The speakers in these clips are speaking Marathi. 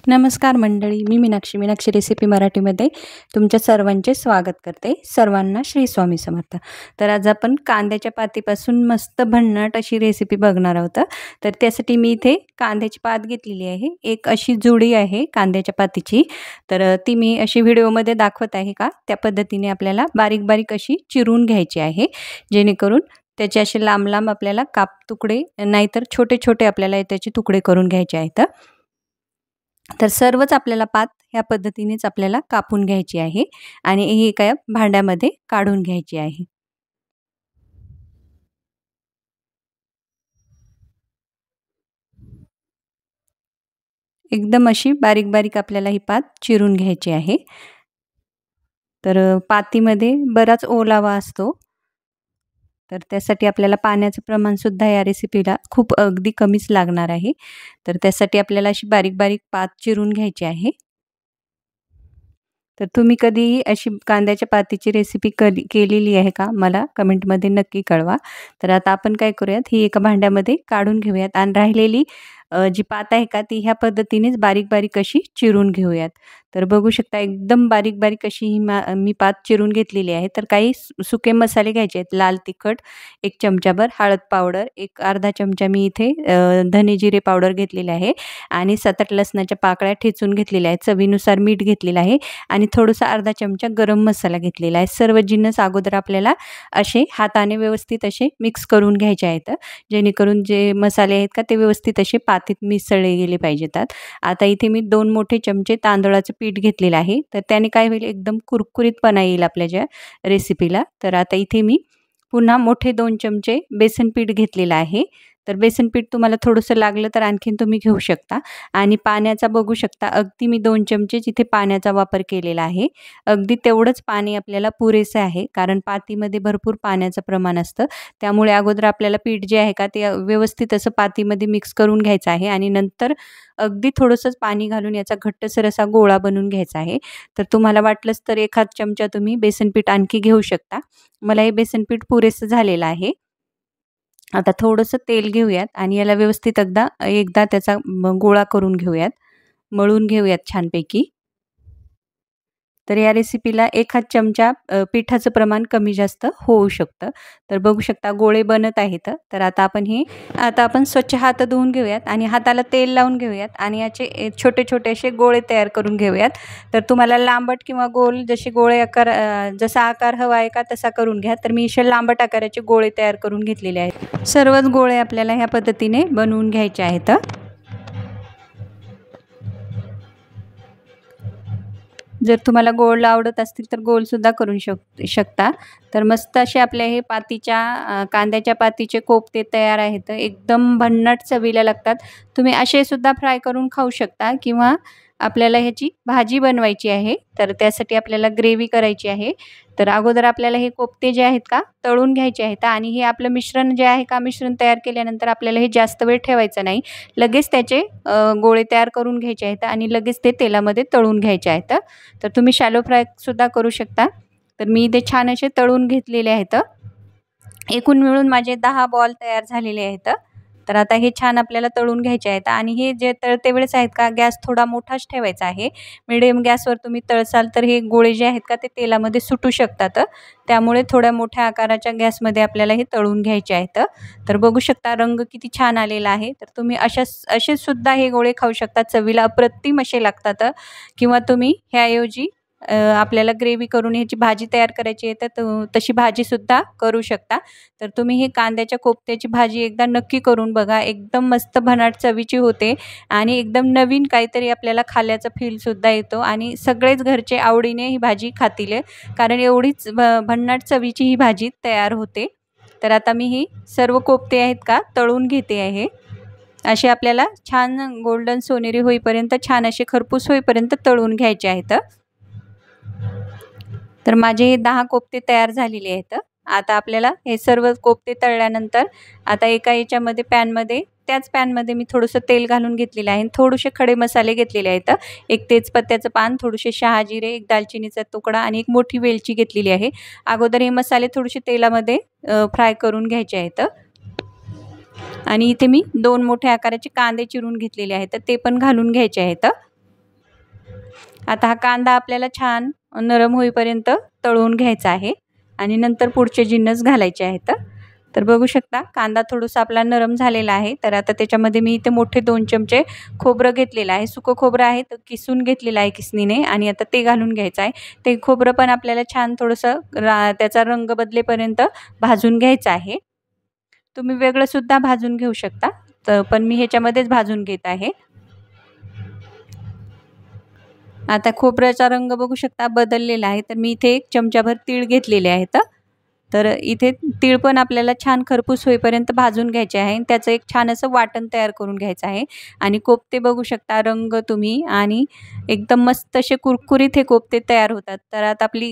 नमस्कार मंडळी, मी मीनाक्षी रेसिपी मराठीमध्ये तुमच्या सर्वांचे स्वागत करते. सर्वांना श्री स्वामी समर्थ. तर आज आपण कांद्याच्या पातीपासून मस्त भन्नाट अशी रेसिपी बघणार आहोत. तर त्यासाठी मी इथे कांद्याची पात घेतलेली आहे. एक अशी जुडी आहे कांद्याच्या पातीची. तर ती मी अशी व्हिडिओमध्ये दाखवत आहे का त्या पद्धतीने आपल्याला बारीक बारीक अशी चिरून घ्यायची आहे, जेणेकरून त्याचे असे लांब लांब आपल्याला काप तुकडे नाहीतर छोटे छोटे आपल्याला त्याचे तुकडे करून घ्यायचे आहेत. तर सर्वच आपल्याला पात ह्या पद्धतीनेच आपल्याला कापून घ्यायची आहे आणि ही एका भांड्यामध्ये काढून घ्यायची आहे. एकदम अशी बारीक बारीक आपल्याला ही पात चिरून घ्यायची आहे. तर पातीमध्ये बराच ओलावा असतो, तर त्यासाठी आपल्याला पाण्याचं प्रमाण सुद्धा या रेसिपीला खूप अगदी कमीच लागणार आहे. तर त्यासाठी आपल्याला अशी बारीक बारीक पात चिरून घ्यायची आहे. तर तुम्ही कधीही अशी कांद्याच्या पातीची रेसिपी केलेली आहे का, मला कमेंटमध्ये नक्की कळवा. तर आता आपण काय करूयात, ही एका भांड्यामध्ये काढून घेऊयात आणि राहिलेली जी पात आहे का ती ह्या पद्धतीनेच बारीक बारीक अशी चिरून घेऊयात. तर बघू शकता एकदम बारीक बारीक अशी ही मी पात चिरून घेतलेली आहे. तर काही सुके मसाले घ्यायचे आहेत. लाल तिखट 1 चमचाभर, हळद पावडर एक अर्धा चमचा मी इथे धने जिरे पावडर घेतलेले आहे आणि 7-8 लसणाच्या पाकळ्या ठेचून घेतलेल्या आहेत. चवीनुसार मीठ घेतलेलं आहे आणि थोडासा अर्धा चमचा गरम मसाला घेतलेला आहे. सर्व जिन्नस अगोदर आपल्याला असे हाताने व्यवस्थित असे मिक्स करून घ्यायचे आहेत, जेणेकरून जे मसाले आहेत का ते व्यवस्थित असे पातीत मिसळले गेले पाहिजेत. आता इथे मी 2 मोठे चमचे तांदळाचं पीठ घेतलेलं आहे. तर त्याने काय होईल, एकदम कुरकुरीतपणा येईल आपल्या ज्या रेसिपीला. तर आता इथे मी पुन्हा मोठे 2 चमचे बेसन पीठ घेतलेलं आहे. तर बेसन पीठ तुम्हाला थोडंसं लागलं तर आणखीन तुम्ही घेऊ शकता. आणि पाण्याचा बघू शकता, अगदी मी 2 चमचे इथे पाण्याचा वापर केलेला आहे. अगदी तेवढंच पाणी आपल्याला पुरेसं आहे, कारण पातीमध्ये भरपूर पाण्याचं प्रमाण असतं. त्यामुळे अगोदर आपल्याला पीठ जे आहे का ते व्यवस्थित असं पातीमध्ये मिक्स करून घ्यायचं आहे आणि नंतर अगदी थोडंसंच पाणी घालून याचा घट्टसर असा गोळा बनवून घ्यायचा आहे. तर तुम्हाला वाटलंच तर 1 चमचा तुम्ही बेसन पीठ आणखी घेऊ शकता. मला हे बेसन पीठ पुरेसं झालेलं आहे. आता थोडंसं तेल घेऊयात आणि याला व्यवस्थित एकदा त्याचा गोळा करून घेऊयात, मळून घेऊयात छानपैकी. तर या रेसिपीला 1 चमचा पिठाचं प्रमाण कमी जास्त होऊ शकतं. तर बघू शकता गोळे बनत आहेत. तर आता आपण स्वच्छ हात धुवून घेऊयात आणि हाताला तेल लावून घेऊयात आणि याचे छोटे छोटे असे गोळे तयार करून घेऊयात. तर तुम्हाला लांबट किंवा गोल जसे गोळे आकार जसा आकार हवा आहे का तसा करून घ्या. तर मी असे लांबट आकाराचे गोळे तयार करून घेतलेले आहेत. सर्वच गोळे आपल्याला ह्या पद्धतीने बनवून घ्यायचे आहेत. जर तुम्हाला गोल आवडत असतील तर गोलसुद्धा करू शकता. तर मस्त असे आपले हे कांद्याच्या पातीचे कोफ्ते तयार आहेत. एकदम भन्नाट चवीला लागतात. तुम्ही असे सुद्धा फ्राय करून खाऊ शकता किंवा आपल्याला ह्याची भाजी बनवायची आहे. तर त्यासाठी आपल्याला ग्रेव्ही करायची आहे. तर अगोदर आपल्याला हे कोफ्ते जे आहेत का तळून घ्यायचे आहेत आणि हे आपलं मिश्रण जे आहे का मिश्रण तयार केल्यानंतर आपल्याला हे जास्त वेळ ठेवायचं नाही. लगेच त्याचे गोळे तयार करून घ्यायचे आहेत आणि लगेच ते तेलामध्ये तळून घ्यायचे आहेत. तर तुम्ही शॅलो फ्राय सुद्धा करू शकता. तर मी इथे छान असे तळून घेतलेले आहेत. एकूण मिळून माझे 10 बॉल तयार झालेले आहेत. तर आता हे छान आपल्याला तळून घ्यायचे आहेत आणि हे जे तळते वेळेस आहेत का गॅस थोडा मोठाच ठेवायचा आहे. मिडियम गॅसवर तुम्ही तळसाल तर हे गोळे जे आहेत का ते तेलामध्ये सुटू शकतात. त्यामुळे थोड्या मोठ्या आकाराच्या गॅसमध्ये आपल्याला हे तळून घ्यायचे आहेत. तर बघू शकता रंग किती छान आलेला आहे. तर तुम्ही असे सुद्धा हे गोळे खाऊ शकता. चवीला अप्रतिम असे लागतात. किंवा तुम्ही ह्याऐवजी आपल्याला ग्रेव्ही करून ह्याची भाजी तयार करायची आहे तर तशी भाजीसुद्धा करू शकता. तर तुम्ही हे कांद्याच्या कोफ्त्याची भाजी एकदा नक्की करून बघा. एकदम मस्त भन्नाट चवीची होते आणि एकदम नवीन काहीतरी आपल्याला खाल्ल्याचा फीलसुद्धा येतो आणि सगळेच घरचे आवडीने ही भाजी खातील, कारण एवढीच भन्नाट चवीची ही भाजी तयार होते. तर आता मी ही सर्व कोफ्ते आहेत का तळून घेते आहे. असे आपल्याला छान गोल्डन सोनेरी होईपर्यंत, छान असे खरपूस होईपर्यंत तळून घ्यायचे आहेत. तर माझे हे 10 कोफ्ते तयार झालेले आहेत. आता आपल्याला हे सर्व कोफ्ते तळल्यानंतर आता एका याच्यामध्ये त्याच पॅनमध्ये मी थोडंसं तेल घालून घेतलेलं आहे. थोडेसे खडे मसाले घेतलेले आहेत. 1 तेजपत्त्याचं पान, थोडेसे शहाजिरे, 1 दालचिनीचा तुकडा आणि 1 मोठी वेलची घेतलेली आहे. अगोदर हे मसाले थोडेसे तेलामध्ये फ्राय करून घ्यायचे आहेत. आणि इथे मी 2 मोठ्या आकाराचे कांदे चिरून घेतलेले आहेत, तर ते पण घालून घ्यायचे आहेत. आता हा कांदा आपल्याला छान नरम होईपर्यंत तळून घ्यायचा आहे आणि नंतर पुढचे जिन्नस घालायचे आहेत. तर बघू शकता कांदा थोडासा आपला नरम झालेला आहे. तर आता त्याच्यामध्ये मी इथे मोठे 2 चमचे खोबरं घेतलेलं आहे. सुकं खोबरं आहे तर किसून घेतलेलं आहे किसणीने आणि आता ते घालून घ्यायचं आहे. ते खोबरं पण आपल्याला छान थोडंसं त्याचा रंग बदलेपर्यंत भाजून घ्यायचं आहे. तुम्ही वेगळं सुद्धा भाजून घेऊ शकता. तर पण मी ह्याच्यामध्येच भाजून घेत आहे. आता खोबऱ्याचा रंग बघू शकता बदललेला आहे. तर मी इथे 1 चमचाभर तीळ घेतलेले आहेत. तर इथे तीळ पण आपल्याला छान खरपूस होईपर्यंत भाजून घ्यायचे आहे. त्याचं एक छान असं वाटण तयार करून घ्यायचं आहे. आणि कोफ्ते बघू शकता रंग तुम्ही आणि एकदम मस्त असे कुरकुरीत हे कोफ्ते तयार होतात. तर आता आपली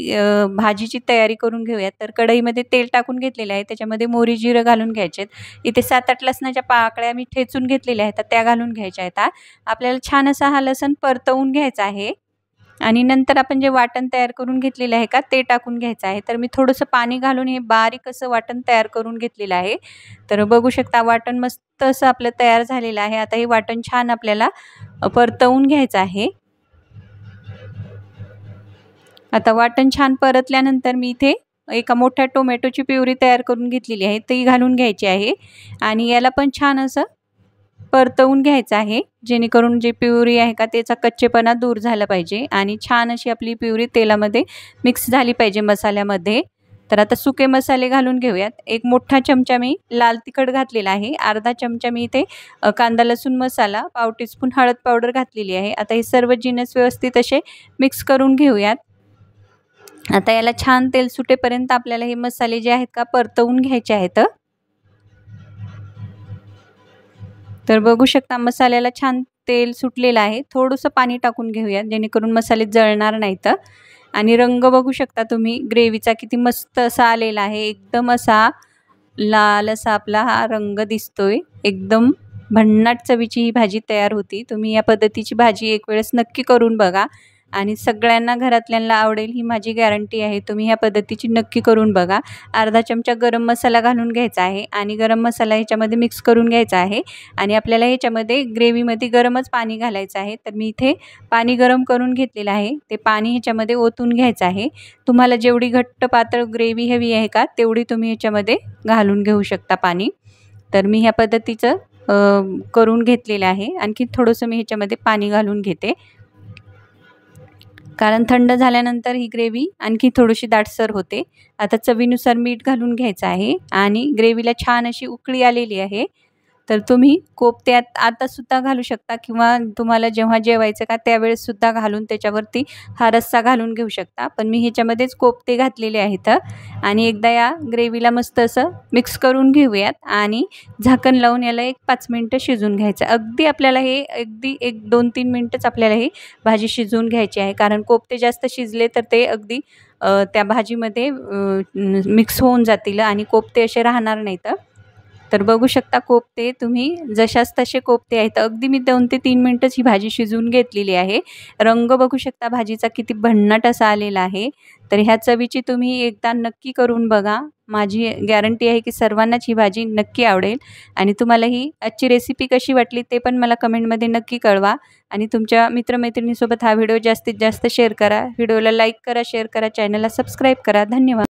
भाजीची तयारी करून घेऊयात. तर कढईमध्ये तेल टाकून घेतलेले आहे. त्याच्यामध्ये मोहरी जिरं घालून घ्यायचे आहेत. इथे 7-8 लसणाच्या पाकळ्या मी ठेचून घेतलेल्या आहेत. त्या घालून घ्यायच्या आहेत. आपल्याला छान असा हा लसूण परतवून घ्यायचा आहे. आणि नंतर आपण जे वाटण तयार करून घेतलेलं आहे का ते टाकून घ्यायचं आहे. तर मी थोडंसं पाणी घालून हे बारीक असं वाटण तयार करून घेतलेलं आहे. तर बघू शकता वाटण मस्त असं आपलं तयार झालेलं आहे. आता हे वाटण छान आपल्याला परतवून घ्यायचं आहे. आता वाटण छान परतल्यानंतर मी इथे एका मोठ्या टोमॅटोची प्युरी तयार करून घेतलेली आहे ती घालून घ्यायची आहे आणि याला पण छान असं परतवून घ्यायचं आहे. जेणेकरून जी प्युरी आहे का त्याचा कच्चेपणा दूर झाला पाहिजे आणि छान अशी आपली प्युरी तेलामध्ये मिक्स झाली पाहिजे मसाल्यामध्ये. तर आता सुके मसाले घालून घेऊयात. 1 मोठा चमचा मी लाल तिखट घातलेला आहे. अर्धा चमचा मी इथे कांदा लसूण मसाला, पाव टीस्पून हळद पावडर घातलेली आहे. आता हे सर्व जिन्नस व्यवस्थित असे मिक्स करून घेऊयात. आता याला छान तेल सुटेपर्यंत आपल्याला हे मसाले जे आहेत का परतवून घ्यायचे आहेत. तर बघू शकता मसाल्याला छान तेल सुटलेलं आहे. थोडंसं पाणी टाकून घेऊयात जेणेकरून मसाले जळणार नाहीत. आणि रंग बघू शकता तुम्ही ग्रेव्हीचा किती मस्त असा आलेला आहे. एकदम असा लाल असा आपला हा रंग दिसतोय. एकदम भन्नाट चवीची ही भाजी तयार होती. तुम्ही या पद्धतीची भाजी एक वेळेस नक्की करून बघा आणि सगळ्यांना घरातल्यांना आवडेल ही माझी गॅरंटी आहे. तुम्ही ह्या पद्धतीची नक्की करून बघा. अर्धा चमचा गरम मसाला घालून घ्यायचा आहे आणि गरम मसाला ह्याच्यामध्ये मिक्स करून घ्यायचा आहे आणि आपल्याला ह्याच्यामध्ये ग्रेव्हीमध्ये गरमच पाणी घालायचं आहे. तर मी इथे पाणी गरम करून घेतलेलं आहे. ते पाणी ह्याच्यामध्ये ओतून घ्यायचं आहे. तुम्हाला जेवढी घट्ट पातळ ग्रेव्ही हवी आहे का तेवढी तुम्ही ह्याच्यामध्ये घालून घेऊ शकता पाणी. तर मी ह्या पद्धतीचं करून घेतलेलं आहे. आणखी थोडंसं मी ह्याच्यामध्ये पाणी घालून घेते कारण थंड झाल्यानंतर ही ग्रेव्ही आणखी थोडीशी दाटसर होते. आता चवीनुसार मीठ घालून घ्यायचं आहे आणि ग्रेव्हीला छान अशी उकळी आलेली आहे. तर तुम्ही कोफ्ते आतासुद्धा घालू शकता किंवा तुम्हाला जेव्हा जेवायचं का त्यावेळेससुद्धा घालून त्याच्यावरती हा रस्सा घालून घेऊ शकता. पण मी ह्याच्यामध्येच कोफ्ते घातलेले आहेत आणि एकदा या ग्रेव्हीला मस्त असं मिक्स करून घेऊयात आणि झाकण लावून याला 1-5 मिनटं शिजून घ्यायचं. अगदी आपल्याला हे अगदी 1-2-3 मिनटंच आपल्याला ही भाजी शिजवून घ्यायची आहे कारण कोफ्ते जास्त शिजले तर ते अगदी त्या भाजीमध्ये मिक्स होऊन जातील आणि कोफ्ते असे राहणार नाहीत. तर बघू शकता कोफ्ते तुम्ही जशास तसे कोफ्ते आहेत. अगदी मी 2 ते 3 मिनटंच ही भाजी शिजवून घेतलेली आहे. रंग बघू शकता भाजीचा किती भन्नाट असा आलेला आहे. तर ह्या चवीची तुम्ही एकदा नक्की करून बघा. माझी गॅरंटी आहे की सर्वांनाच ही भाजी नक्की आवडेल आणि तुम्हाला ही आजची रेसिपी कशी वाटली ते पण मला कमेंटमध्ये नक्की कळवा आणि तुमच्या मित्रमैत्रिणींसोबत हा व्हिडिओ जास्तीत जास्त शेअर करा. व्हिडिओला लाईक करा, शेअर करा, चॅनलला सबस्क्राईब करा. धन्यवाद.